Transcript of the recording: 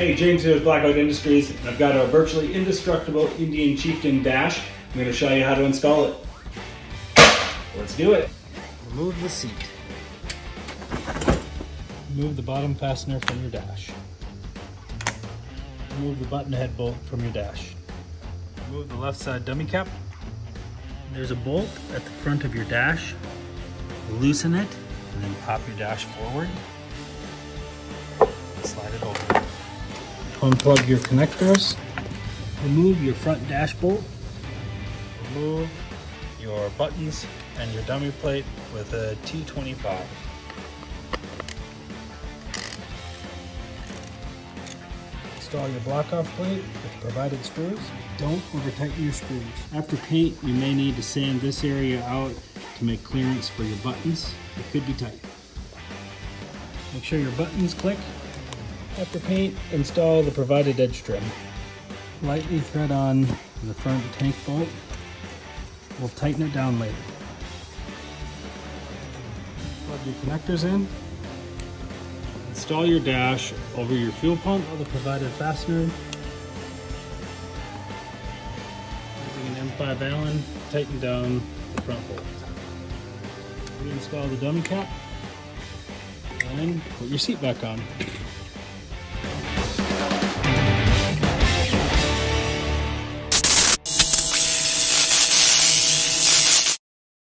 Hey, James here with Blackout Industries. I've got a virtually indestructible Indian Chieftain dash. I'm going to show you how to install it. Let's do it. Remove the seat. Remove the bottom fastener from your dash. Remove the button head bolt from your dash. Remove the left side dummy cap. There's a bolt at the front of your dash. Loosen it and then pop your dash forward. Slide it over. Unplug your connectors. Remove your front dash bolt. Remove your buttons and your dummy plate with a T25. Install your block-off plate with the provided screws. Don't over-tighten your screws. After paint, you may need to sand this area out to make clearance for your buttons. It could be tight. Make sure your buttons click. After paint, install the provided edge trim. Lightly thread on the front tank bolt. We'll tighten it down later. Plug your connectors in. Install your dash over your fuel pump or the provided fastener. Using an M5 Allen, tighten down the front bolt. Reinstall the dummy cap and put your seat back on.